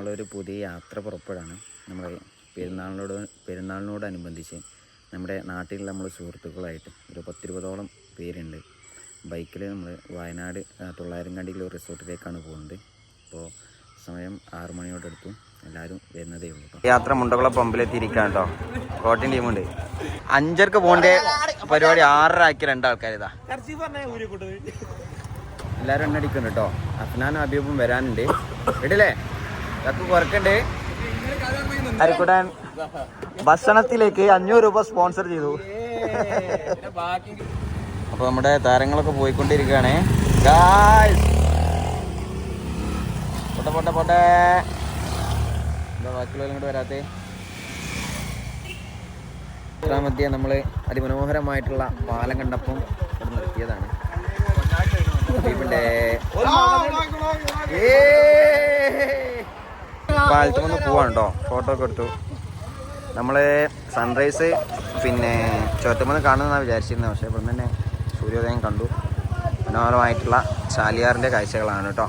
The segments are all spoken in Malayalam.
നമ്മളൊരു പുതിയ യാത്ര പുറപ്പെടാണ്. നമ്മൾ പെരുന്നാളിനോടനുബന്ധിച്ച് നമ്മുടെ നാട്ടിലുള്ള നമ്മൾ സുഹൃത്തുക്കളായിട്ട് ഒരു 10-20ഓളം പേരുണ്ട്. ബൈക്കിൽ നമ്മൾ വയനാട് തൊള്ളായിരംകണ്ടിയിലെ ഒരു റിസോർട്ടിലേക്കാണ് പോകുന്നത്. അപ്പോൾ സമയം 6 മണിയോടടുത്തു. എല്ലാവരും വരുന്നതേ ഉള്ളൂ. യാത്ര മുണ്ടകുളം പമ്പിലെത്തിയിരിക്കുകയാണ് കേട്ടോ. കോട്ടയം ടീമുണ്ട്. 5:30 പോകേണ്ട പരിപാടി 6:30 ആക്കി 2 ആൾക്കാർ ഇതാ. എല്ലാവരും എണ്ണടിക്കുന്നുണ്ട് കേട്ടോ. അഫ്നാനും അബീബും വരാനുണ്ട്. ഇടല്ലേ ഇതൊക്കെ കുറക്കണ്ട്. അരിക്കുടാൻ ഭക്ഷണത്തിലേക്ക് 500 രൂപ സ്പോൺസർ ചെയ്തു. അപ്പോൾ നമ്മുടെ താരങ്ങളൊക്കെ പോയിക്കൊണ്ടിരിക്കുകയാണ്. പോട്ടെ എന്താ ബാക്കിയുള്ള ഇങ്ങോട്ട് വരാത്തേ? മധ്യേ നമ്മൾ അതിമനോഹരമായിട്ടുള്ള പാലം കണ്ടപ്പം ഇവിടെ നിർത്തിയതാണ്. പാലത്ത് വന്ന് പോവാണ് കേട്ടോ. ഫോട്ടോ ഒക്കെ എടുത്തു. നമ്മൾ സൺറൈസ് പിന്നെ ചോറ്റമന്ന് കാണുന്നതാണ് വിചാരിച്ചിരുന്നത്. പക്ഷേ ഇവിടെ തന്നെ സൂര്യോദയം കണ്ടു. മനോഹരമായിട്ടുള്ള ചാലിയാറിൻ്റെ കാഴ്ചകളാണ് കേട്ടോ.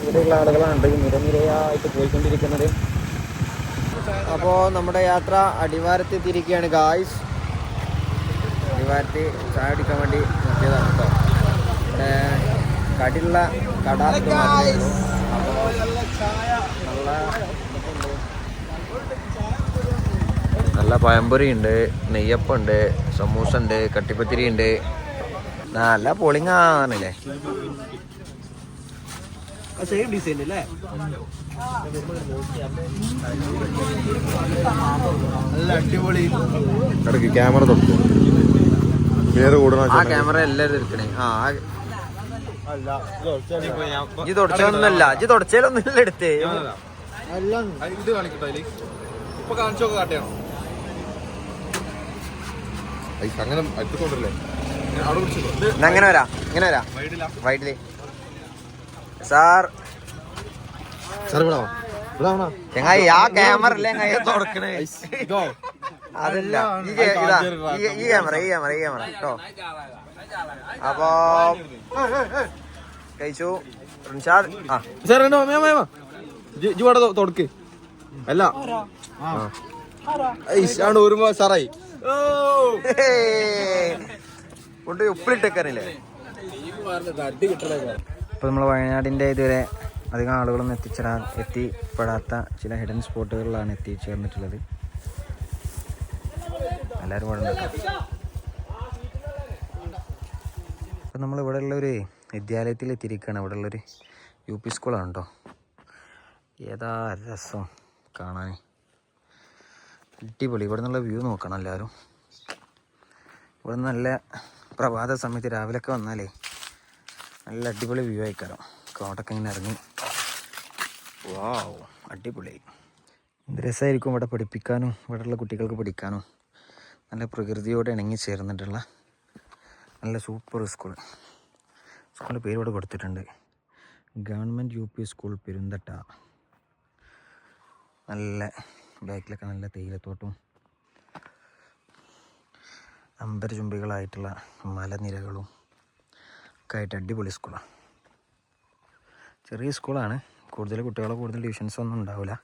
ഇവിടെയുള്ള ആളുകളാണ് നിരനിരയായിട്ട് പോയിക്കൊണ്ടിരിക്കുന്നത്. അപ്പോൾ നമ്മുടെ യാത്ര അടിവാരത്തെത്തിയിരിക്കുകയാണ് ഗായ്സ്. അടിവാരത്ത് ചായ അടിക്കാൻ വേണ്ടി നിർത്തിയതാണ് കേട്ടോ. ഇവിടെ കടിയുള്ള കട നല്ല പഴംപൊരി ഉണ്ട്, നെയ്യപ്പം ഉണ്ട്, സമൂസ ഉണ്ട്, കട്ടിപ്പത്തിരി ഉണ്ട്. നല്ല പൊളിങ്ങാണല്ലേ. ക്യാമറ ആ ക്യാമറ എല്ലാവരും എടുക്കണേ. ഇജ്ജ് തുടച്ചൊന്നുമല്ല, ഇജ്ജ് തുടച്ചേലൊന്നുമില്ല എടുത്തേ. ഇത് കാണിക്കട്ടെ. ഇപ്പൊ കാണിച്ചൊക്കെ കാട്ടിയാണോ? അങ്ങനെ അടുത്തോണ്ടല്ലേ അങ്ങനെ വരാ, ഇങ്ങനെ വരാ വൈഡില്. സാർ ചങ്ങായി ആ ക്യാമറ അല്ലേ തുറക്കണേ? അതല്ല, ഈ ക്യാമറ കേട്ടോ. അപ്പൊ കഴിച്ചു തുടക്ക് അല്ല ഒരുമ സാറായി കൊണ്ട് ഉപ്പിലിട്ടേക്കാനില്ലേ. ഇപ്പൊ നമ്മള് വയനാടിന്റെ ഇതുവരെ അധികം ആളുകളൊന്നും എത്തിപ്പെടാത്ത ചില ഹിഡൻ സ്പോട്ടുകളിലാണ് എത്തിച്ചേർന്നിട്ടുള്ളത്. എല്ലാവരും ഇവിടെ ഇപ്പം നമ്മളിവിടെ ഉള്ളൊരു വിദ്യാലയത്തിൽ എത്തിയിരിക്കുകയാണ്. ഇവിടെ ഉള്ളൊരു UP സ്കൂളാണ് കേട്ടോ. ഏതാ രസം കാണാൻ, അടിപൊളി. ഇവിടെ നിന്നുള്ള വ്യൂ നോക്കണം എല്ലാവരും. ഇവിടെ നല്ല പ്രഭാത സമയത്ത് രാവിലെയൊക്കെ വന്നാലേ നല്ല അടിപൊളി വ്യൂ ആയിക്കാരം. കോട്ടൊക്കെ ഇങ്ങനെ ഇറങ്ങി വാവ് അടിപൊളിയായി. എന്ത് രസമായിരിക്കും ഇവിടെ പഠിപ്പിക്കാനും ഇവിടെയുള്ള കുട്ടികൾക്ക് പഠിക്കാനും. നല്ല പ്രകൃതിയോട് ഇണങ്ങി ചേർന്നിട്ടുള്ള നല്ല സൂപ്പർ സ്കൂളിൻ്റെ പേര് ഇവിടെ കൊടുത്തിട്ടുണ്ട്. Government UP school Perunthatta. നല്ല ബാക്കിലൊക്കെ നല്ല തേയിലത്തോട്ടും അമ്പരചുംബികളായിട്ടുള്ള മലനിരകളും ഒക്കെ ആയിട്ട് അടിപൊളി സ്കൂളാണ്. ചെറിയ സ്കൂളാണ്. കൂടുതൽ ട്യൂഷൻസ് ഒന്നും ഉണ്ടാവില്ല.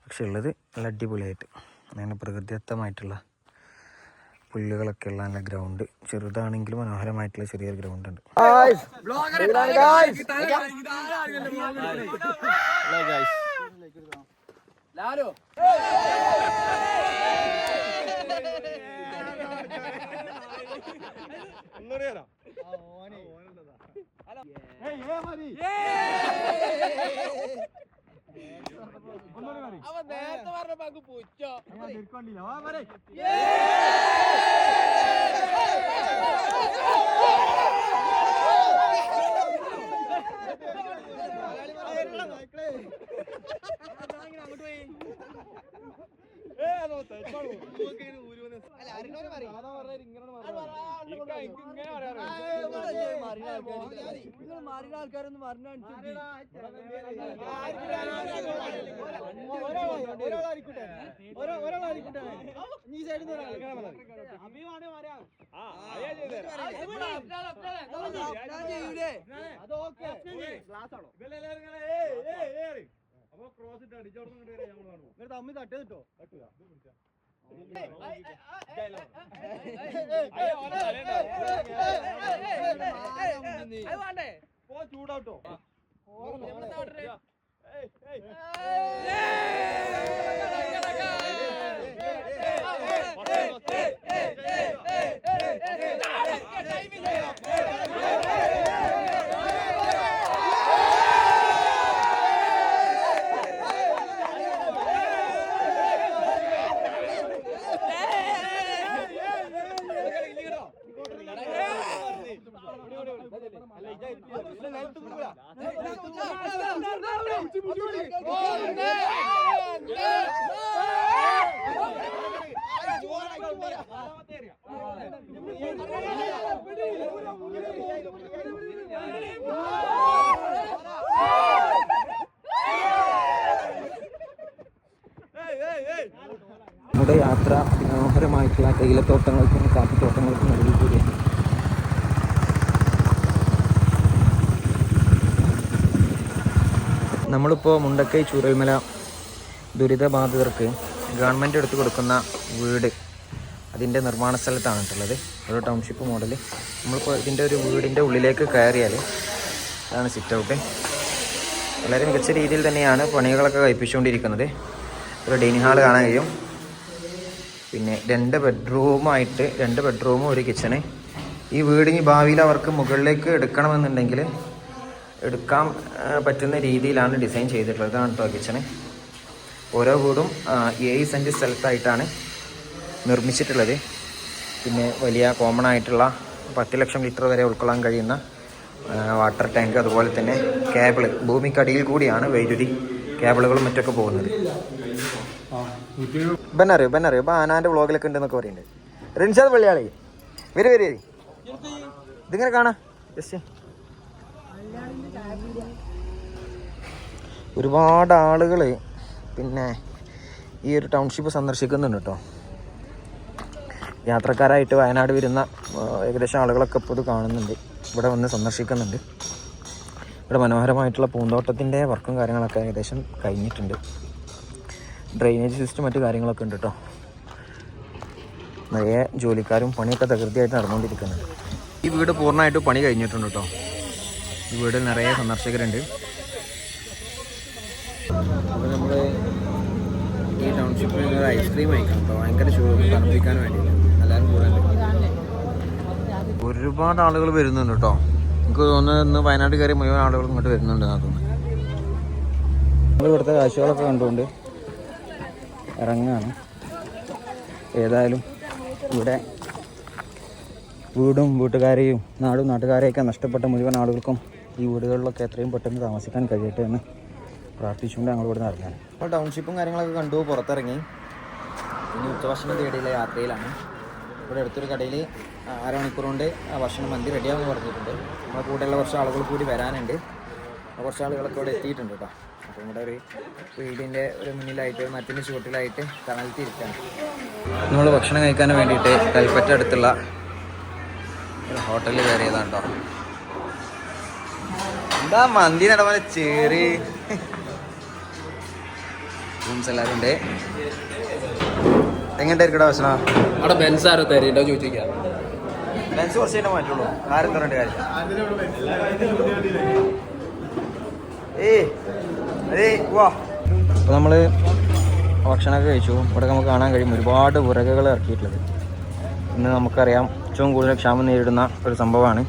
പക്ഷെ ഉള്ളത് നല്ല അടിപൊളിയായിട്ട് അങ്ങനെ പ്രകൃതിദത്തമായിട്ടുള്ള പുല്ലുകളൊക്കെ ഉള്ള നല്ല ഗ്രൗണ്ട്. ചെറുതാണെങ്കിലും മനോഹരമായിട്ടുള്ള ചെറിയൊരു ഗ്രൗണ്ട് ഉണ്ട്. അവൻ നേരത്തെ പറഞ്ഞ പങ്ക് പോയിച്ചോ. ആൾക്കാരൊന്നും തമ്മി തട്ടിട്ടോ ചൂടാട്ടോ നമ്മുടെ യാത്ര മനോഹരമായിട്ടുള്ള തേയിലത്തോട്ടങ്ങൾക്കും കാപ്പിത്തോട്ടങ്ങൾക്കും നടുവിൽ കൂടിയാണ്. നമ്മളിപ്പോൾ മുണ്ടക്കൈ ചൂരൽമല ദുരിതബാധിതർക്ക് ഗവൺമെൻറ് എടുത്തു കൊടുക്കുന്ന വീട് അതിൻ്റെ നിർമ്മാണ സ്ഥലത്താണ് ഉള്ളത്. ഒരു ടൗൺഷിപ്പ് മോഡൽ. നമ്മളിപ്പോൾ ഇതിൻ്റെ ഒരു വീടിൻ്റെ ഉള്ളിലേക്ക് കയറിയാൽ അതാണ് സിറ്റ് ഔട്ട്. വളരെ മികച്ച രീതിയിൽ തന്നെയാണ് പണികളൊക്കെ കഴിപ്പിച്ചുകൊണ്ടിരിക്കുന്നത്. ഒരു ഡൈനിങ് ഹാൾ കാണാൻ കഴിയും. പിന്നെ 2 ബെഡ്റൂമും ഒരു കിച്ചണ്. ഈ വീടിന് ഭാവിയിൽ അവർക്ക് മുകളിലേക്ക് എടുക്കണമെന്നുണ്ടെങ്കിൽ എടുക്കാൻ പറ്റുന്ന രീതിയിലാണ് ഡിസൈൻ ചെയ്തിട്ടുള്ളത്. ഇതാണ് കേട്ടോ കിച്ചണ്. ഓരോ വീടും 7 സെൻറ്റ് സ്ഥലത്തായിട്ടാണ് നിർമ്മിച്ചിട്ടുള്ളത്. പിന്നെ വലിയ കോമൺ ആയിട്ടുള്ള 10 ലക്ഷം ലിറ്റർ വരെ ഉൾക്കൊള്ളാൻ കഴിയുന്ന വാട്ടർ ടാങ്ക്, അതുപോലെ തന്നെ കേബിള്, ഭൂമിക്കടിയിൽ കൂടിയാണ് വൈദ്യുതി കേബിളുകളും മറ്റൊക്കെ പോകുന്നത്. ബന്നറിയോ ഇപ്പം ആനാൻ്റെ വ്ളോഗിലൊക്കെ ഉണ്ടെന്നൊക്കെ പറയുന്നുണ്ട്. റിൻഷാദ് പള്ളിയാളി വരി ഇതിങ്ങനെ കാണാം. ജസ്റ്റ് ഒരുപാട് ആളുകൾ പിന്നെ ഈ ഒരു ടൗൺഷിപ്പ് സന്ദർശിക്കുന്നുണ്ട് കേട്ടോ. യാത്രക്കാരായിട്ട് വയനാട് വരുന്ന ഏകദേശം ആളുകളൊക്കെ ഇപ്പോൾ ഇത് കാണുന്നുണ്ട്, ഇവിടെ വന്ന് സന്ദർശിക്കുന്നുണ്ട്. ഇവിടെ മനോഹരമായിട്ടുള്ള പൂന്തോട്ടത്തിൻ്റെ വർക്കും കാര്യങ്ങളൊക്കെ ഏകദേശം കഴിഞ്ഞിട്ടുണ്ട്. ഡ്രെയിനേജ് സിസ്റ്റം മറ്റു കാര്യങ്ങളൊക്കെ ഉണ്ട് കേട്ടോ. നിറയെ ജോലിക്കാരും പണിയൊക്കെ തകൃതിയായിട്ട് നടന്നുകൊണ്ടിരിക്കുന്നുണ്ട്. ഈ വീട് പൂർണ്ണമായിട്ട് പണി കഴിഞ്ഞിട്ടുണ്ട് കേട്ടോ. ഈ വീട് നിറയെ സന്ദർശകരുണ്ട്. അപ്പോൾ നമ്മൾ ഈ ടൗൺഷിപ്പിൽ ഒരു ഐസ്ക്രീം കഴിക്കണം കേട്ടോ. ഭയങ്കര ചൂട് തണുപ്പിക്കാൻ വേണ്ടിയിട്ട് എല്ലാവരും കൂടെ ഒരുപാട് ആളുകൾ വരുന്നുണ്ട് കേട്ടോ. എനിക്ക് തോന്നുന്നത് ഇന്ന് വയനാട് കയറി മുഴുവൻ ആളുകൾ ഇങ്ങോട്ട് വരുന്നുണ്ട് എന്നാണ് തോന്നുന്നത്. നമ്മൾ ഇവിടുത്തെ കാഴ്ചകളൊക്കെ കണ്ടുകൊണ്ട് ഇറങ്ങാണ്. ഏതായാലും ഇവിടെ വീടും വീട്ടുകാരെയും നാട്ടുകാരെയൊക്കെ നഷ്ടപ്പെട്ട മുഴുവൻ ആളുകൾക്കും ഈ വീടുകളിലൊക്കെ എത്രയും പെട്ടെന്ന് താമസിക്കാൻ കഴിയട്ടെ എന്ന് പ്രാർത്ഥിച്ചുകൊണ്ട് ഞങ്ങൾ ഇവിടെ നിന്ന് ഇറങ്ങാൻ. അപ്പോൾ ടൗൺഷിപ്പും കാര്യങ്ങളൊക്കെ കണ്ടു പുറത്തിറങ്ങി. ഇനി ഉച്ചഭക്ഷണം തേടിയുള്ള യാത്രയിലാണ്. ഇവിടെ അടുത്തൊരു കടയിൽ 1/2 മണിക്കൂർ കൊണ്ട് ഭക്ഷണം മന്തി റെഡിയാകുമെന്ന് പറഞ്ഞിട്ടുണ്ട്. നമ്മളെ കൂടെയുള്ള കുറച്ച് ആളുകൾ കൂടി വരാനുണ്ട്. കുറച്ച് ആളുകളൊക്കെ ഇവിടെ എത്തിയിട്ടുണ്ട് കേട്ടോ. അപ്പോൾ ഇവിടെ ഒരു വീടിൻ്റെ ഒരു മുന്നിലായിട്ട് മരത്തിൻ്റെ ചുവട്ടിലായിട്ട് തണലത്തിരിക്കുകയാണ്. നമ്മൾ ഭക്ഷണം കഴിക്കാൻ വേണ്ടിയിട്ട് കൽപ്പറ്റ അടുത്തുള്ള ഒരു ഹോട്ടലിൽ കയറിയതാണ് കേട്ടോ. എന്താ മന്തി നടന്ന ചേറി റൂംസ് എല്ലാവരും ഉണ്ട്. എങ്ങനെയായിരിക്കട്ടെ ഭക്ഷണം? അവിടെ ബെൻസ് ആരോ തരേണ്ടോ ചോദിച്ചാൽ ബെൻസ് കുറച്ച് തന്നെ മാറ്റുള്ളൂ. ആരും തരേണ്ട കാര്യം. അപ്പോൾ നമ്മൾ ഭക്ഷണമൊക്കെ കഴിച്ചു. ഇവിടെ നമുക്ക് കാണാൻ കഴിയും ഒരുപാട് വിറകുകൾ ഇറക്കിയിട്ടുള്ളത്. ഇന്ന് നമുക്കറിയാം ഏറ്റവും കൂടുതൽ ക്ഷാമം നേരിടുന്ന ഒരു സംഭവമാണ്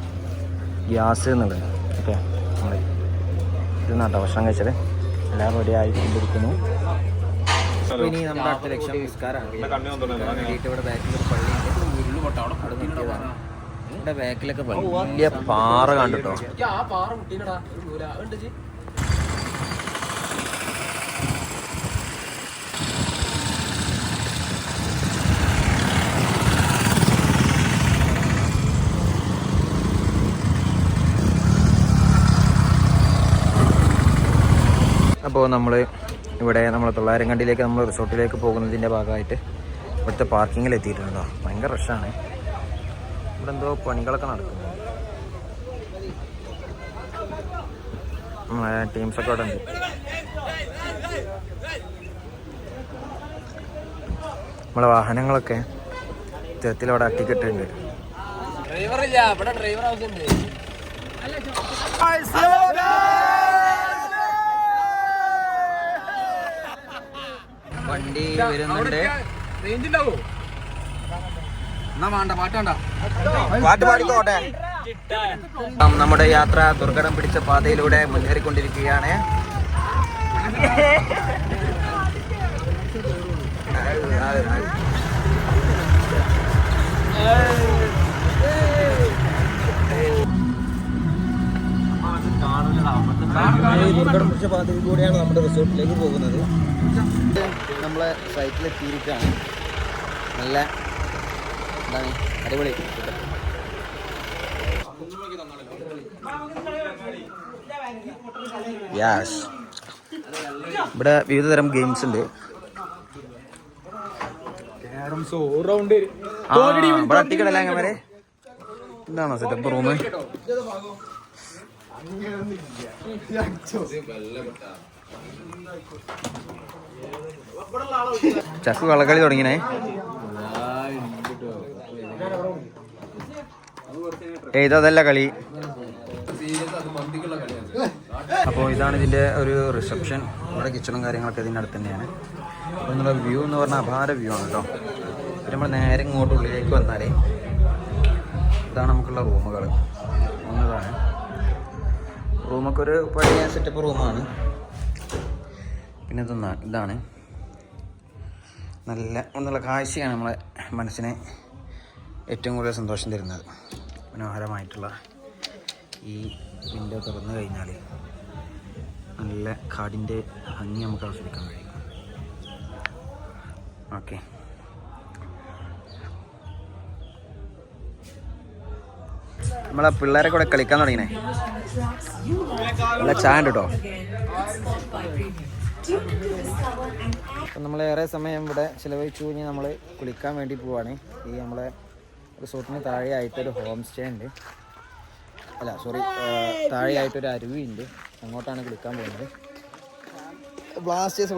ഗ്യാസ് എന്നുള്ളത്. ഓക്കെ, നമ്മൾ ഇത് നാട്ടോ ഭക്ഷണം കഴിച്ചത്. എല്ലാം റെഡി ആയിക്കൊണ്ടിരിക്കുന്നു. അപ്പോൾ ഇനി നമ്മുടെ അടുത്ത ലക്ഷ്യം നിസ്കാരമാണ്. വേണ്ടിയിട്ട് ഇവിടെ ബാക്കിലൊരു പള്ളിയുണ്ട്, അവിടെ നിർത്തിയതാണ്. ഇവിടെ ബാക്കിലൊക്കെ വലിയ പാറ കണ്ടിട്ടോ. അപ്പോൾ നമ്മൾ ഇവിടെ നമ്മൾ തൊള്ളായിരങ്കണ്ടിലേക്ക് നമ്മൾ റിസോർട്ടിലേക്ക് പോകുന്നതിൻ്റെ ഭാഗമായിട്ട് ഇവിടുത്തെ പാർക്കിങ്ങിൽ എത്തിയിട്ടുണ്ടോ. ഭയങ്കര റഷാണ്. ഇവിടെ എന്തോ പണികളൊക്കെ നടക്കുന്നു. നമ്മളെ ടീംസൊക്കെ അവിടെ ഉണ്ട്. നമ്മളെ വാഹനങ്ങളൊക്കെ ഇത്തരത്തിൽ അവിടെ അട്ടിക്കിട്ടുണ്ട്. ഡ്രൈവറില്ല, ഇവിടെ ഡ്രൈവർ ആവശ്യമുണ്ട്. വണ്ടി വരുന്നുണ്ട്. റേഞ്ചിണ്ടാവോ? എന്നാ വേണ്ട, പാട്ടാണ്ട. പാട്ട് പാടിക്കോട്ടെ. നമ്മുടെ യാത്ര ദുർഘടം പിടിച്ച പാതയിലൂടെ മുന്നേറിക്കൊണ്ടിരിക്കുകയാണ്. ദുർഘടം പിടിച്ച പാതയിൽ കൂടെയാണ് നമ്മുടെ റിസോർട്ടിലേക്ക് പോകുന്നത്. നമ്മളെ സൈറ്റിലെത്തിയിരിക്കുകയാണ്. നല്ല എന്താണ് അടിപൊളി. യാസ്, ഇവിടെ വിവിധ തരം ഗെയിംസ് ഉണ്ട്. ഇവിടെ അട്ടിക്കടല്ല അങ്ങനെ ഇതാണോ സെറ്റപ്പ് റൂം? ചക്കു കളക്കളി തുടങ്ങിനേ. ഇതല്ല കളി. അപ്പോൾ ഇതാണ് ഇതിൻ്റെ ഒരു റിസപ്ഷൻ. ഇവിടെ കിച്ചണും കാര്യങ്ങളൊക്കെ ഇതിൻ്റെ അടുത്ത് തന്നെയാണ്. അപ്പോൾ നിങ്ങളുടെ വ്യൂ എന്ന് പറഞ്ഞാൽ അപാര വ്യൂ ആണ് കേട്ടോ. പിന്നെ നമ്മൾ നേരെ ഇങ്ങോട്ട് ഉള്ളിലേക്ക് വന്നാലേ ഇതാണ് നമുക്കുള്ള റൂമുകൾ. ഒന്നതാണ് റൂമൊക്കെ ഒരു പഴയ സെറ്റപ്പ് റൂമാണ്. പിന്നെ ഇതാണ് നല്ല കാഴ്ചയാണ് നമ്മളെ മനസ്സിനെ ഏറ്റവും കൂടുതൽ സന്തോഷം തരുന്നത്. മനോഹരമായിട്ടുള്ള ഈ വിൻഡോ തുറന്നു കഴിഞ്ഞാൽ നല്ല കാടിൻ്റെ ഭംഗി നമുക്ക് ആസ്വദിക്കാൻ കഴിയും. ഓക്കെ, നമ്മളെ പിള്ളേരെ കൂടെ കളിക്കാൻ തുടങ്ങിനെ. നല്ല ചായ ഉണ്ട് കേട്ടോ. അപ്പം നമ്മളേറെ സമയം ഇവിടെ ചിലവഴിച്ചു കഴിഞ്ഞ് നമ്മൾ കുളിക്കാൻ വേണ്ടി പോവാണ്. ഈ നമ്മളെ റിസോർട്ടിന് താഴെയായിട്ടൊരു ഹോം സ്റ്റേ ഉണ്ട്. താഴെയായിട്ടൊരു അരുവിയുണ്ട്. അങ്ങോട്ടാണ് കുളിക്കാൻ പോകുന്നത്. ബ്ലാസ്റ്റേഴ്സ്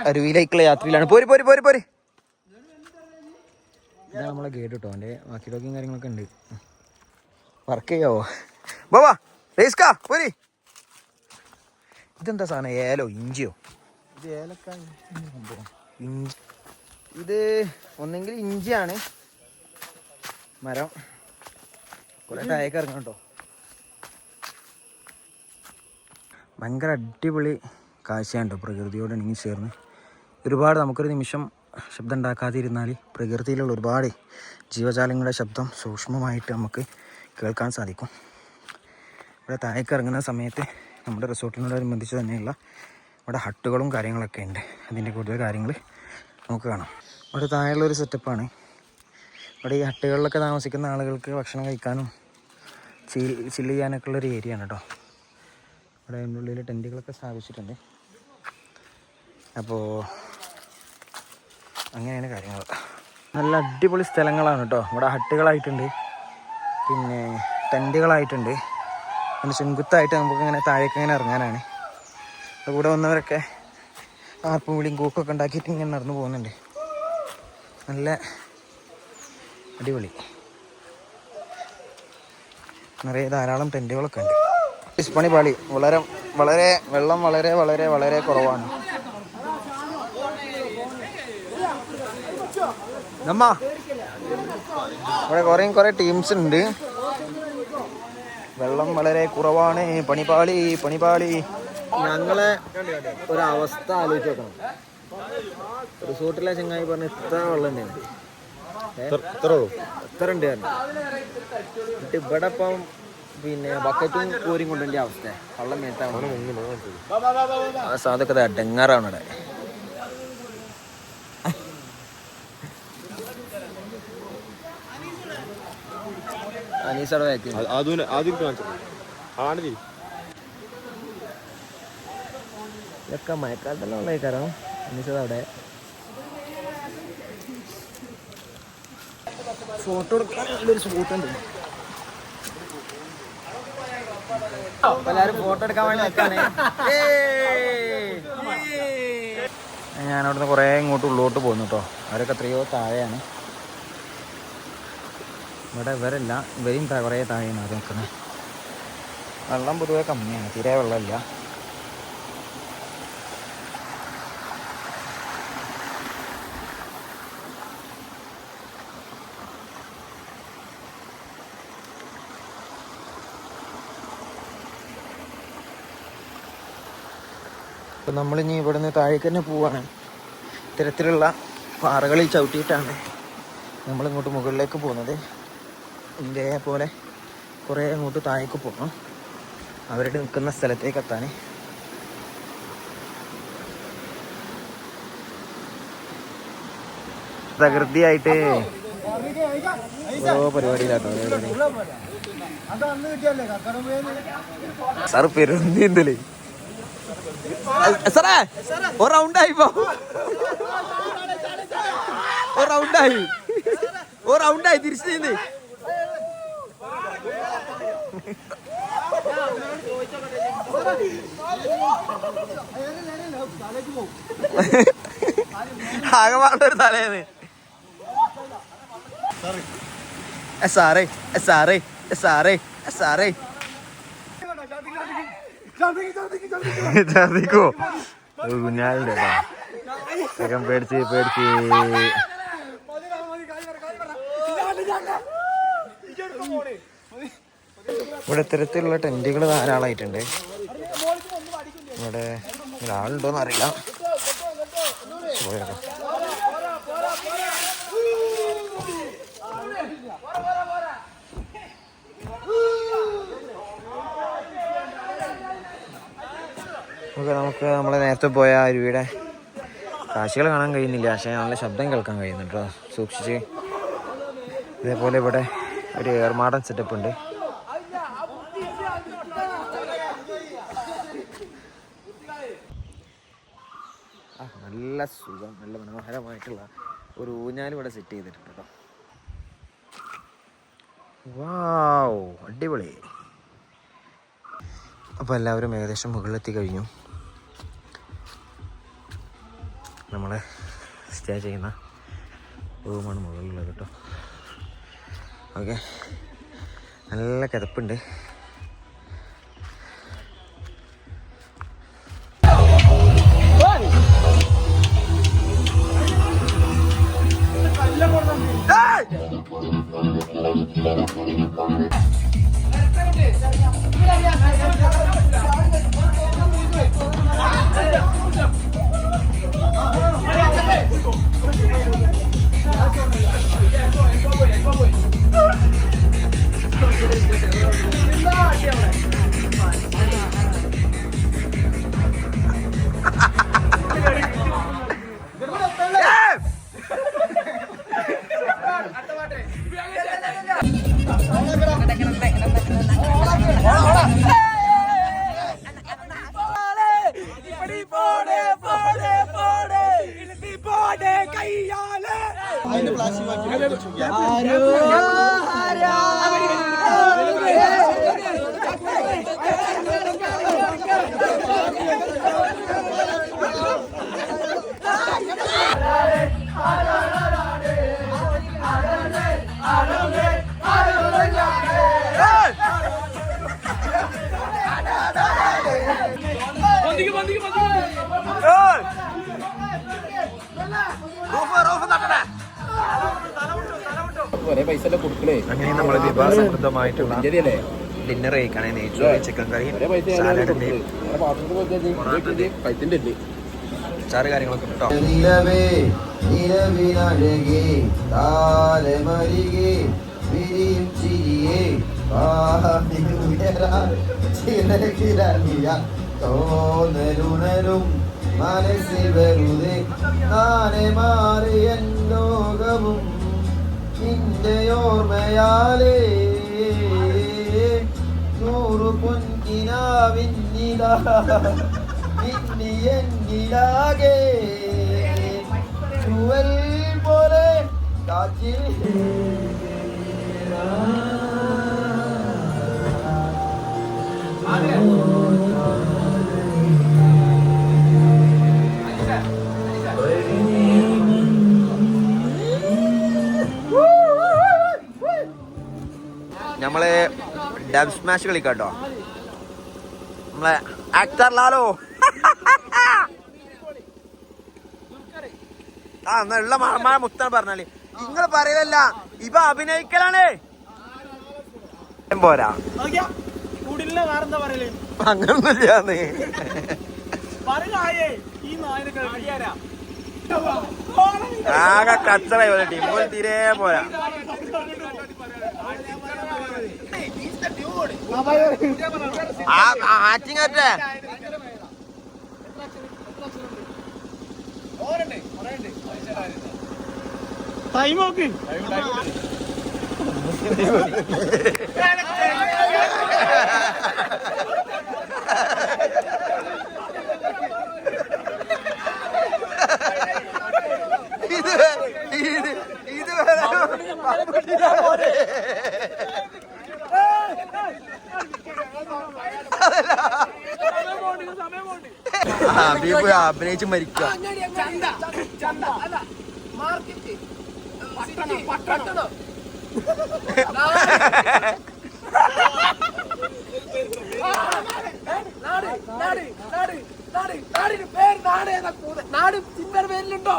അരുവിയിലേക്കുള്ള യാത്രയിലാണ്. പോരി ഇതാണ് നമ്മളെ ഗൈഡ് കേട്ടോ. എൻ്റെ ബാക്കി ടോക്കിയും കാര്യങ്ങളൊക്കെ ഉണ്ട്. വർക്ക് ചെയ്യാവോ ബാബാ? റേസ്കാ പോരി. ഇതെന്താ സാധനം? ഏലോ ഇഞ്ചിയോ? ഇത് ഏലക്കായ ഇഞ്ചി. ഇത് ഒന്നെങ്കിൽ ഇഞ്ചിയാണ് മരം. കുറെ താഴേക്ക് ഇറങ്ങണം കേട്ടോ. ഭയങ്കര അടിപൊളി കാഴ്ചയാണ് കേട്ടോ. പ്രകൃതിയോട് ഇണങ്ങി ചേർന്ന് ഒരുപാട് നമുക്കൊരു നിമിഷം ശബ്ദം ഉണ്ടാക്കാതിരുന്നാൽ പ്രകൃതിയിലുള്ള ഒരുപാട് ജീവജാലങ്ങളുടെ ശബ്ദം സൂക്ഷ്മമായിട്ട് നമുക്ക് കേൾക്കാൻ സാധിക്കും. ഇവിടെ താഴേക്ക് ഇറങ്ങുന്ന സമയത്ത് നമ്മുടെ റിസോർട്ടിനോടനുബന്ധിച്ച് തന്നെയുള്ള ഇവിടെ ഹട്ടുകളും കാര്യങ്ങളൊക്കെ ഉണ്ട്. അതിൻ്റെ കൂടുതൽ കാര്യങ്ങൾ നമുക്ക് കാണാം. ഇവിടെ താഴെയുള്ളൊരു സെറ്റപ്പാണ്. ഇവിടെ ഈ ഹട്ടുകളിലൊക്കെ താമസിക്കുന്ന ആളുകൾക്ക് ഭക്ഷണം കഴിക്കാനും ചില്ല് ചെയ്യാനൊക്കെ ഉള്ളൊരു ഏരിയ ആണ് കേട്ടോ. ഇവിടെ അതിൻ്റെ ഉള്ളിൽ ടെൻറ്റുകളൊക്കെ സ്ഥാപിച്ചിട്ടുണ്ട്. അപ്പോൾ അങ്ങനെയാണ് കാര്യങ്ങൾ. നല്ല അടിപൊളി സ്ഥലങ്ങളാണ് കേട്ടോ. ഇവിടെ ഹട്ടുകളായിട്ടുണ്ട്, പിന്നെ ടെൻറ്റുകളായിട്ടുണ്ട്. പിന്നെ ചെങ്കുത്തായിട്ട് നമുക്ക് ഇങ്ങനെ താഴേക്ക് ഇങ്ങനെ ഇറങ്ങാനാണ്. കൂടെ വന്നവരൊക്കെ ആർപ്പും വിളിയും കൂക്കൊക്കെ ഉണ്ടാക്കിയിട്ട് ഇങ്ങനെ നടന്നു പോകുന്നുണ്ട്. നല്ല അടിപൊളി. നിറയെ ധാരാളം ടെൻറ്റുകളൊക്കെ ഉണ്ട്. പണി വളരെ വെള്ളം വളരെ കുറവാണ്. ഇവിടെ കുറേ ടീംസ് ഉണ്ട്. വെള്ളം വളരെ കുറവാണ്. പണിപാളി. ഞങ്ങളെ ഒരവസ്ഥ ആലോചിച്ച് നോക്കണം. റിസോർട്ടിലെ ചങ്ങായി പറഞ്ഞ ഇത്ര വെള്ളം തന്നെയാണ്. എത്ര ഉണ്ട് എന്നിട്ട് ഇവിടെ ഇപ്പം പിന്നെ ബക്കറ്റും കോരിയും കൊണ്ടുവരേണ്ട അവസ്ഥ. വെള്ളം മേത്താണ്. അതൊക്കെ ഡെങ്ങാറാണ് ഇവിടെ. അനീസടെ ബാക്കി ഇതൊക്കെ മഴക്കാലത്തെല്ലാം ഉള്ള കാരണം അനീസത് അവിടെ ഫോട്ടോ എടുക്കാൻ നല്ലൊരു സ്പോട്ടുണ്ട്. എല്ലാവരും ഫോട്ടോ എടുക്കാൻ വേണ്ടി നിൽക്കാണ്. ഞാനവിടുന്ന് കുറേ ഇങ്ങോട്ട് ഉള്ളോട്ട് പോകുന്നു കേട്ടോ. അവരൊക്കെ എത്രയോ താഴെയാണ്. ഇവിടെ ഇവരല്ല, ഇവരും കുറേ താഴെയാണ് അത് നിൽക്കുന്നത്. വെള്ളം പൊതുവെ കമ്മിയാണ്, തീരെ വെള്ളമില്ല. അപ്പം നമ്മളിനി ഇവിടുന്ന് താഴേക്ക് തന്നെ പോവാണ്. ഇത്തരത്തിലുള്ള പാറകളിൽ ചവിട്ടിയിട്ടാണ് നമ്മളിങ്ങോട്ട് മുകളിലേക്ക് പോകുന്നത്. ഇതേപോലെ കുറേ അങ്ങോട്ട് താഴേക്ക് പോകണം അവരുടെ നിൽക്കുന്ന സ്ഥലത്തേക്ക് എത്താൻ. പ്രകൃതിയായിട്ട് ഓരോ പരിപാടിയിലാട്ടോ. സാറ് പെരുന്തീന്തല് സാറേ ഒരു റൗണ്ടായിപ്പോ റൗണ്ടായി തിരിച്ചു നീന്ത്. ആകെപാടൊരു തലേന്ന് സാറേ സാറേ സാറേ സാറേ ഛർദിക്കോ കുഞ്ഞാലിന്റെ കേട്ടോ. പേടിച്ച് ഇവിടെ ഇത്തരത്തിലുള്ള ടെന്റുകൾ ധാരാളമായിട്ടുണ്ട്. ഇവിടെ ഒരാളുണ്ടോന്ന് അറിയില്ല. നമുക്ക് നമ്മളെ നേരത്തെ പോയ അരുവിയുടെ കാഴ്ചകൾ കാണാൻ കഴിയുന്നില്ല, പക്ഷേ നല്ല ശബ്ദം കേൾക്കാൻ കഴിയുന്നുണ്ട് കേട്ടോ. സൂക്ഷിച്ച്. ഇതേപോലെ ഇവിടെ ഒരു ഏർമാടൻ സെറ്റപ്പ് ഉണ്ട്. നല്ല സുഖം, നല്ല മനോഹരമായിട്ടുള്ള ഒരു ഊഞ്ഞാൽ ഇവിടെ സെറ്റ് ചെയ്തിട്ടുണ്ട് കേട്ടോ. വാവ്, അടിപൊളി. അപ്പോൾ എല്ലാവരും ഏകദേശം മുകളിലെത്തി കഴിഞ്ഞു. നമ്മൾ സ്റ്റേ ചെയ്യുന്ന റൂമാണ് മുകളിലുള്ളത് കേട്ടോ. ഓക്കെ, നല്ല കിതപ്പുണ്ട്. അങ്ങനെ നമ്മൾ വിഭവസമൃദ്ധമായിട്ടുള്ള ഡിന്നർ കഴിക്കണേ. നെയ്ച്ചോറ്, ചിക്കൻ കറി, സാലഡിന്റെ ചാറ് കാര്യങ്ങളൊക്കെ കിട്ടോ. തോന്നലുണരും മനസ്സിൽ വെറുതെ നാനെ മാറിയ ലോകവും നിന്റെ ഓർമ്മയാലേ. 100 പൊൻകിനാവിന്നിതാ മിന്നി എന്നിലാകെ ചുവൽ പോലെ കാറ്റിൽ ഡബ് സ്മാഷ് കളിക്കാട്ടോ നമ്മളെ ആക്ടർ ലാലോ. ആ എന്നുള്ള മഴ മുത്താണ് പറഞ്ഞാല് നിങ്ങൾ പറയലല്ല ഇപ്പൊ അഭിനയിക്കലാണ് പോരാ അങ്ങനൊന്നുമില്ലാന്ന് ആകെ കച്ചറ ടീം തീരെ പോരാ. ആക്ടിങ് അല്ലേ ടൈം നോക്ക്. അഭിനയിച്ച് മരിക്കുക. നാട് സിനിമ പേരിലുണ്ടോ?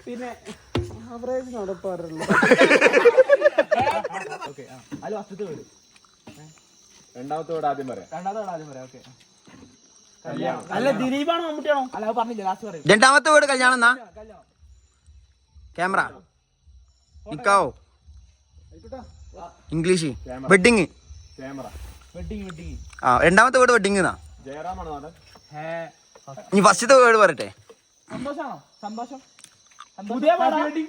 പിന്നെ ആവറേജ് നടപ്പാറല്ലോ. രണ്ടാമത്തെ വീട് ആദ്യം പറയാം. ഓക്കെ. അല്ല ദിലീപാണോ മമ്മൂട്ടിയാണോ? അല്ല അത് പറഞ്ഞില്ല, ലാസ്റ്റ് പറയും. രണ്ടാമത്തെ വീട് കല്യാണം എന്നാ ക്യാമറ നിക്കാവോ ഇംഗ്ലീഷ് വെഡിങ്. വെഡിങ് ആ രണ്ടാമത്തെ വീട് വെഡിങ് എന്നാ. ജയറാമാണോ? ഇനി ഫസ്റ്റത്തെ വീട് പറയട്ടെ. സന്തോഷാണോ? സന്തോഷം. പുതിയ പാടി.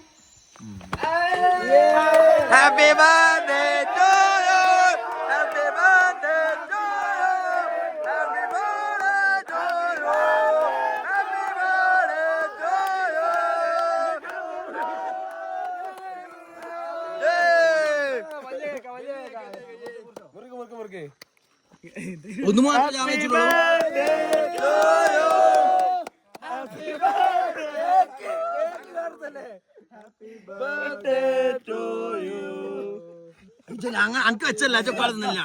Happy birthday to you. Happy birthday to you. Happy birthday to you. Happy birthday to you. ഒന്ന് മാത്രം ഞാൻ വെച്ചിട്ടുള്ളൂ. അനക്ക് വെച്ചല്ല ചപ്പാടുന്നില്ല.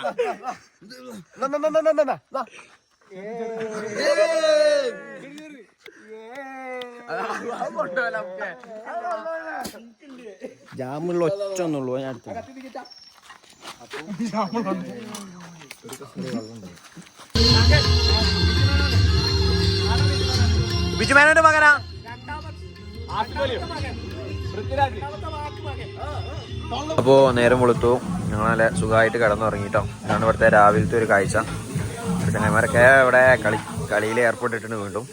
ജാമുള്ള ഒറ്റ ഒന്നുള്ളൂ ഞാൻ അടുത്ത ബിജുമേനോന്റെ മകനാ. അപ്പോ നേരം വെളുത്തു, ഞങ്ങൾ നല്ല സുഖമായിട്ട് കിടന്നുറങ്ങിട്ടോ. ഇതാണ് ഇവിടുത്തെ രാവിലത്തെ ഒരു കാഴ്ച. ചങ്ങന്മാരൊക്കെ ഇവിടെ കളിയിൽ ഏർപ്പെട്ടിട്ടുണ്ട് വീണ്ടും.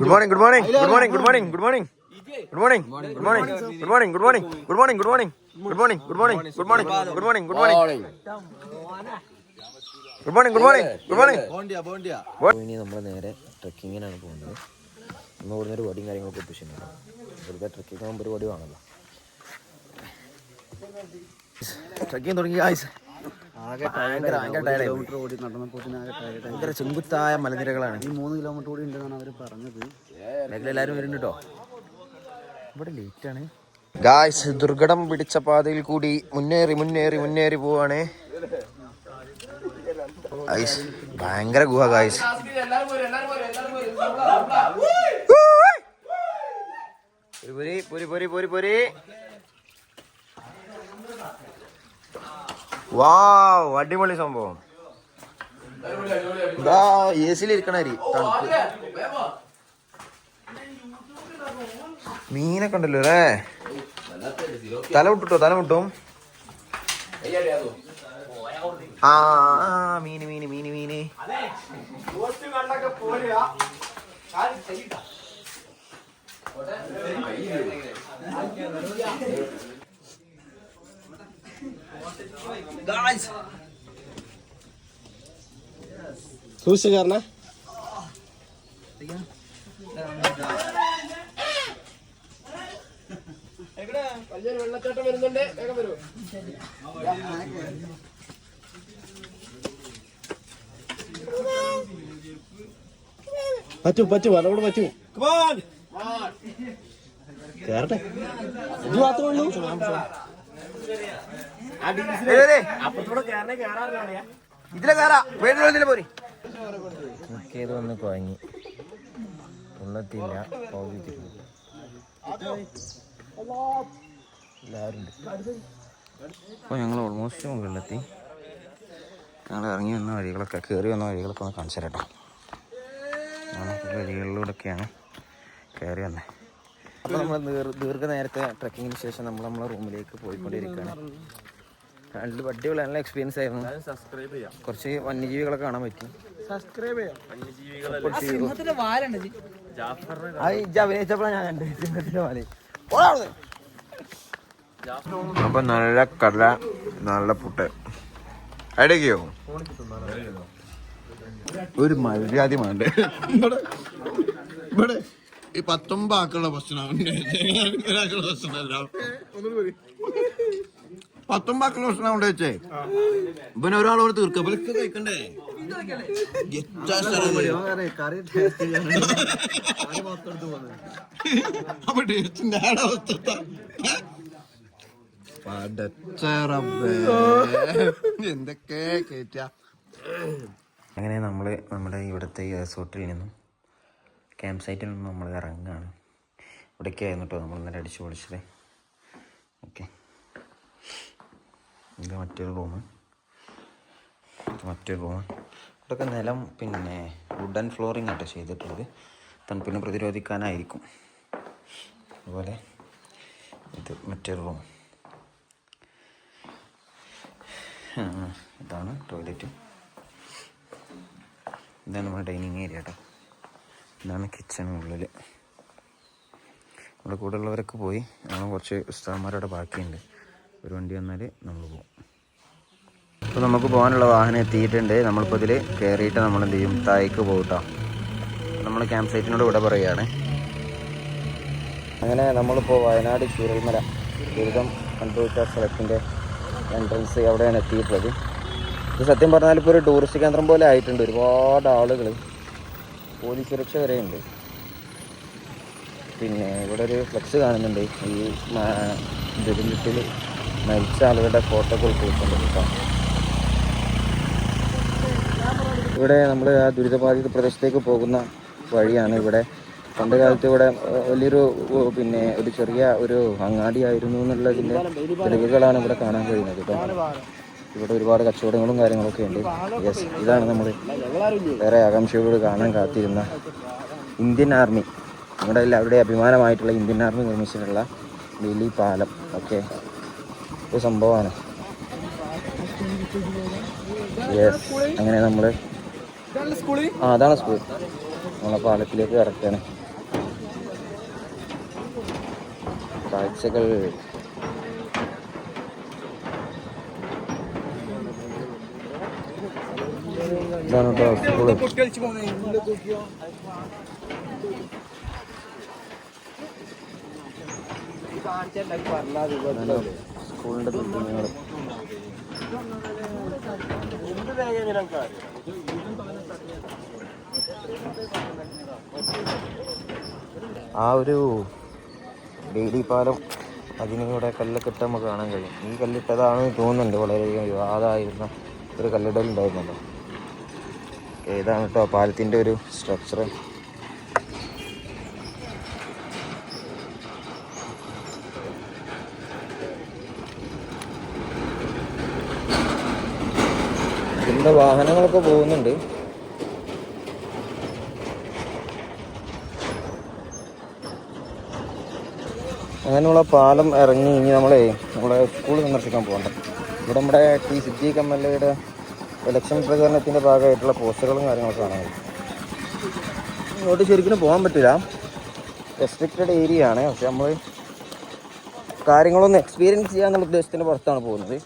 Good morning good morning good morning good morning good morning good morning good morning good morning good morning good morning good morning good morning good morning good morning good morning good morning good morning good morning good morning. ഇനി നമ്മൾ നേരെ ട്രെക്കിങ്ങിനാണ് പോകുന്നത്. നമ്മൾ ഇവിടുന്ന് ഒരു വടിയും കാര്യങ്ങളൊക്കെ ഒപ്പിച്ചിട്ടുണ്ട്. ഇവിടുത്തെ ട്രെക്കിംഗ് ആകുമ്പോൾ ഒരു വടി വേണമല്ലോ. ട്രെക്കിങ് തുടങ്ങി ഭയങ്കര ചെങ്കുത്തായ മലനിരകളാണ്. ഈ 3 കിലോമീറ്റർ കൂടി ഉണ്ടെന്നാണ് അവർ പറഞ്ഞത്. എല്ലാവരും വരുന്നുണ്ട് കേട്ടോ. ഇവിടെ ലേറ്റാണ് ഗായ്സ്. ദുർഘടം പിടിച്ച പാതയിൽ കൂടി മുന്നേറി പോവാണ്. ഭയങ്കര ഗുഹ ഗായ്സ്. വാവ്, അടിപൊളി സംഭവം. ഏസിലിരിക്കണരി തണുപ്പ്. മീനൊക്കെ ഉണ്ടല്ലോ അല്ലേ. തല വിട്ടും. ആ മീന് സൂക്ഷിച്ചാരണ. വെള്ളച്ചാട്ടം വരുന്നുണ്ട്, വേഗം വരൂ. പറ്റൂ അതോട് പറ്റൂ കേറട്ടെ ഇത് മാത്രമേ ഉള്ളൂ ഇതിലെ കയറാ വേണ്ടില്ല പോരി ഏത് വന്ന് കുഴങ്ങി ഉള്ളത്തില്ല എല്ലാവരും അപ്പോൾ ഞങ്ങൾ ഓൾമോസ്റ്റ് മുകളിലെത്തി. ഞങ്ങൾ ഇറങ്ങി വന്ന വഴികളൊക്കെ കയറി വന്ന വഴികളൊക്കെ ഒന്ന് കാണിച്ചു തരാം കേട്ടോ. വഴികളിലൂടെയൊക്കെയാണ് കയറി വന്നത്. അപ്പോൾ നമ്മൾ ദീർഘനേരത്തെ ട്രക്കിങ്ങിന് ശേഷം നമ്മൾ നമ്മളെ റൂമിലേക്ക് പോയിക്കൊണ്ടിരിക്കുകയാണ്. നല്ല അടിപൊളി നല്ല എക്സ്പീരിയൻസ് ആയിരുന്നു. കുറച്ച് വന്യജീവികളൊക്കെ കാണാൻ പറ്റി. അഭിനയിച്ചപ്പോഴാണ് ഞാൻ കണ്ടത് സിംഹത്തിന്റെ വാല്. അപ്പൊ നല്ല കടല നല്ല പുട്ട് അടയ്ക്കോ ഒരു മര്യാദ വേണ്ട ഇവിടെ ഈ 19 ആക്കുള്ള പ്രശ്നമാണ് 19 ആക്കുള്ള പ്രശ്നം കൊണ്ട് വെച്ചേ ഇവന് ഒരാളോട് തീർക്ക ഇവർക്ക് കഴിക്കണ്ടേ അപ്പൊ ടേസ്റ്റിന്റെ അവസ്ഥ എന്തൊക്കെ കേറ്റ. അങ്ങനെ നമ്മൾ നമ്മുടെ ഇവിടുത്തെ ഈ റിസോർട്ടിൽ നിന്നും ക്യാമ്പ് സൈറ്റിൽ നിന്നും നമ്മൾ ഇറങ്ങുകയാണ്. ഇവിടേക്കായിരുന്നു കേട്ടോ നമ്മൾ ഇന്നലെ അടിച്ചു പൊളിച്ചത്. ഓക്കെ, ഇത് മറ്റൊരു റൂം. ഇവിടെയൊക്കെ നിലം പിന്നെ വുഡൻ ഫ്ലോറിങ് ആട്ടോ ചെയ്തിട്ടുള്ളത്. തണുപ്പിനെ പ്രതിരോധിക്കാനായിരിക്കും. അതുപോലെ ഇത് മറ്റൊരു റൂം. ഇതാണ് ടോയ്ലറ്റ്. ഇതാണ് നമ്മുടെ ഡൈനിങ് ഏരിയ കേട്ടോ. ഇതാണ് കിച്ചണുള്ളിൽ. നമ്മുടെ കൂടെ ഉള്ളവരൊക്കെ പോയി. നമ്മൾ കുറച്ച് ഉസ്താദന്മാരവിടെ ബാക്കിയുണ്ട്. ഒരു വണ്ടി വന്നാൽ നമ്മൾ പോകും. അപ്പോൾ നമുക്ക് പോകാനുള്ള വാഹനം എത്തിയിട്ടുണ്ട്. നമ്മളിപ്പോൾ ഇതിൽ കയറിയിട്ട് നമ്മൾ എന്ത് ചെയ്യും, താഴേക്ക് പോകട്ടോ. നമ്മൾ ക്യാമ്പ് സൈറ്റിനോട് ഇവിടെ പറയുകയാണ്. അങ്ങനെ നമ്മളിപ്പോൾ വയനാട് ചൂരൽമല ദുരിതം കണ്ടുപിടിച്ച സ്ഥലത്തിൻ്റെ എൻട്രൻസ് അവിടെയാണ് എത്തിയിട്ടുള്ളത്. ഇത് സത്യം പറഞ്ഞാൽ ഇപ്പോൾ ഒരു ടൂറിസ്റ്റ് കേന്ദ്രം പോലെ ആയിട്ടുണ്ട്. ഒരുപാട് ആളുകൾ, പോലീസ് സുരക്ഷ വരെയുണ്ട്. പിന്നെ ഇവിടെ ഒരു ഫ്ലെക്സ് കാണുന്നുണ്ട്. ഈ ദുരന്തത്തിൽ മരിച്ച ആളുകളുടെ ഫോട്ടോ കൊടുത്തിട്ടുണ്ട് കേട്ടോ. ഇവിടെ നമ്മൾ ആ ദുരിതബാധിത പ്രദേശത്തേക്ക് പോകുന്ന വഴിയാണ്. ഇവിടെ പണ്ട് കാലത്ത് ഇവിടെ വലിയൊരു പിന്നെ ഒരു ചെറിയ ഒരു അങ്ങാടി ആയിരുന്നു എന്നുള്ളതിൻ്റെ തെളിവുകളാണ് ഇവിടെ കാണാൻ കഴിയുന്നത് കേട്ടോ. ഇവിടെ ഒരുപാട് കച്ചവടങ്ങളും കാര്യങ്ങളൊക്കെ ഉണ്ട്. യെസ്, ഇതാണ് നമ്മൾ വേറെ ആകാംക്ഷയോട് കാണാൻ കാത്തിരുന്ന ഇന്ത്യൻ ആർമി, നമ്മുടെ എല്ലാവരുടെയും അഭിമാനമായിട്ടുള്ള ഇന്ത്യൻ ആർമി നിർമ്മിച്ചിട്ടുള്ള വലിയ പാലം. ഓക്കെ, ഒരു സംഭവമാണ്. യെസ്, അങ്ങനെ നമ്മൾ അതാണ് സ്കൂൾ. നമ്മളെ പാലത്തിലേക്ക് കറക്റ്റാണ്. കാഴ്ചകൾ ഇതാണ് കേട്ടോ സ്കൂള്. സ്കൂളിൻ്റെ ബിൽഡിങ്ങുകൾ. ആ ഒരു ഡെയിലി പാലം, അതിനിവിടെ കല്ലൊക്കെ ഇട്ട് നമുക്ക് കാണാൻ കഴിയും. ഈ കല്ലിട്ടതാണെന്ന് തോന്നുന്നുണ്ട്. വളരെയധികം വിവാദമായിരുന്ന ഒരു കല്ലിടലുണ്ടായിരുന്നല്ലോ. ഏതാണ് കേട്ടോ പാലത്തിൻ്റെ ഒരു സ്ട്രക്ചർ. ഇതിൻ്റെ വാഹനങ്ങളൊക്കെ പോകുന്നുണ്ട്. അങ്ങനെയുള്ള പാലം ഇറങ്ങി ഇനി നമ്മളെ സ്കൂൾ സന്ദർശിക്കാൻ പോകണ്ട. ഇവിടെ നമ്മുടെ ടി സിദ്ദീഖ് MLA ഇലക്ഷൻ പ്രചാരണത്തിൻ്റെ ഭാഗമായിട്ടുള്ള പോസ്റ്ററുകളും കാര്യങ്ങളൊക്കെ കാണാൻ കഴിയും. ഇങ്ങോട്ട് ശരിക്കും പോകാൻ പറ്റില്ല, റെസ്ട്രിക്റ്റഡ് ഏരിയ ആണ്. പക്ഷെ നമ്മൾ കാര്യങ്ങളൊന്ന് എക്സ്പീരിയൻസ് ചെയ്യാന്നുള്ള ഉദ്ദേശത്തിൻ്റെ പുറത്താണ് പോകുന്നത്.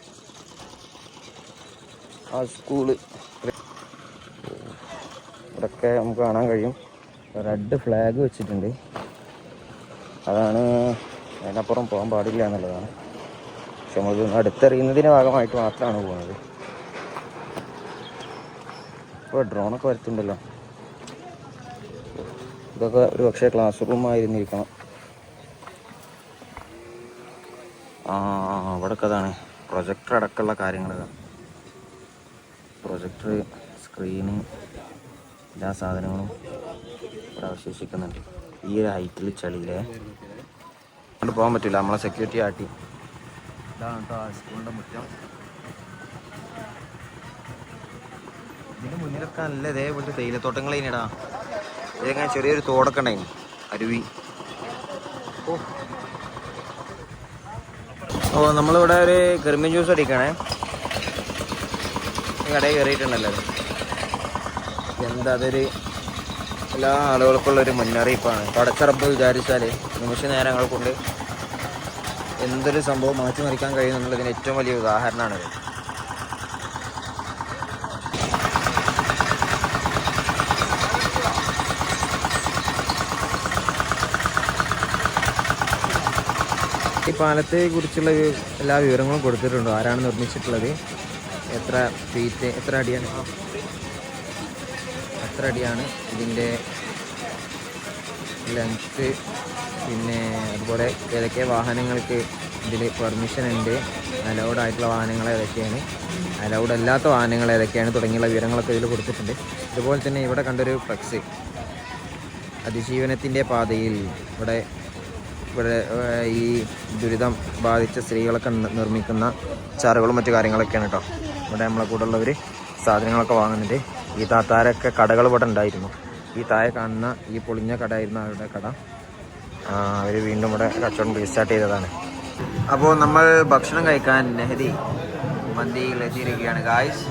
ആ സ്കൂള് ഇവിടെയൊക്കെ നമുക്ക് കാണാൻ കഴിയും. റെഡ് ഫ്ലാഗ് വെച്ചിട്ടുണ്ട്. അതാണ് അതിനപ്പുറം പോകാൻ പാടില്ല എന്നുള്ളതാണ്. പക്ഷെ നമ്മളിത് അടുത്തെറിയുന്നതിൻ്റെ ഭാഗമായിട്ട് മാത്രമാണ് പോകുന്നത്. ഇപ്പോൾ ഡ്രോണൊക്കെ വരുത്തുണ്ടല്ലോ. ഇതൊക്കെ ഒരു പക്ഷേ ക്ലാസ് റൂം ആയിരുന്നിരിക്കണം. ഇവിടെയൊക്കെ അതാണ് പ്രൊജക്ടർ അടക്കമുള്ള കാര്യങ്ങൾ. പ്രൊജക്ടർ, സ്ക്രീന്, എല്ലാ സാധനങ്ങളും ഇവിടെ അവശേഷിക്കുന്നുണ്ട്. ഈ ഒരു ഹൈറ്റിൽ ചളിയിലെ കൊണ്ട് പോകാൻ പറ്റില്ല, നമ്മളെ സെക്യൂരിറ്റി ആട്ടി. ഇതാണ് കേട്ടോ സ്കൂളിൻ്റെ മുറ്റം. ഇതിന് മുന്നിലൊക്കെ നല്ല ഇതേപോലത്തെ തേയിലത്തോട്ടങ്ങൾ കഴിഞ്ഞിടാ. ഇതെങ്ങനെ ചെറിയൊരു തോടൊക്കെ ഉണ്ടായിന്, അരുവി. നമ്മളിവിടെ ഒരു കരിമ്പിൻ ജ്യൂസ് അടിക്കണേ. കടയിൽ കയറിയിട്ടുണ്ടല്ലോ. എന്താ അതൊരു എല്ലാ ആളുകൾക്കുള്ളൊരു മുന്നറിയിപ്പാണ്. പടച്ചറപ്പ് വിചാരിച്ചാൽ നിമിഷ നേരങ്ങൾ കൊണ്ട് എന്തൊരു സംഭവം മാറ്റിമറിക്കാൻ കഴിയുമെന്നുള്ളതിന് ഏറ്റവും വലിയ ഉദാഹരണമാണിത്. ഈ പാലത്തെ കുറിച്ചുള്ള എല്ലാ വിവരങ്ങളും കൊടുത്തിട്ടുണ്ടോ, ആരാണ് നിർമ്മിച്ചിട്ടുള്ളത്, എത്ര ഫീറ്റ്, എത്ര അടിയാണ് ഇതിൻ്റെ ലെങ്ത്ത്, പിന്നെ അതുപോലെ ഏതൊക്കെ വാഹനങ്ങൾക്ക് ഇതിൽ പെർമിഷൻ ഉണ്ട്, അലൗഡ് ആയിട്ടുള്ള വാഹനങ്ങൾ ഏതൊക്കെയാണ്, അലൗഡ് അല്ലാത്ത വാഹനങ്ങൾ ഏതൊക്കെയാണ് തുടങ്ങിയുള്ള വിവരങ്ങളൊക്കെ ഇതിൽ കൊടുത്തിട്ടുണ്ട്. അതുപോലെ തന്നെ ഇവിടെ കണ്ടൊരു ഫ്ലക്സ്, അതിജീവനത്തിൻ്റെ പാതയിൽ ഇവിടെ ഈ ദുരിതം ബാധിച്ച സ്ത്രീകളൊക്കെ നിർമ്മിക്കുന്ന ചാറുകളും മറ്റു കാര്യങ്ങളൊക്കെയാണ് കേട്ടോ. ഇവിടെ നമ്മളെ കൂടെ ഉള്ളവർ സാധനങ്ങളൊക്കെ വാങ്ങുന്നുണ്ട്. ഈ താത്താരൊക്കെ കടകൾ ഇവിടെ ഉണ്ടായിരുന്നു. ഈ താഴെ കാണുന്ന ഈ പൊളിഞ്ഞ കടയായിരുന്നു അവരുടെ കട. അവർ വീണ്ടും ഇവിടെ കച്ചവടം റീസ്റ്റാർട്ട് ചെയ്തതാണ്. അപ്പോൾ നമ്മൾ ഭക്ഷണം കഴിക്കാൻ നെഹദി മന്തിയിൽ എത്തിയിരിക്കുകയാണ് ഗായ്സ്.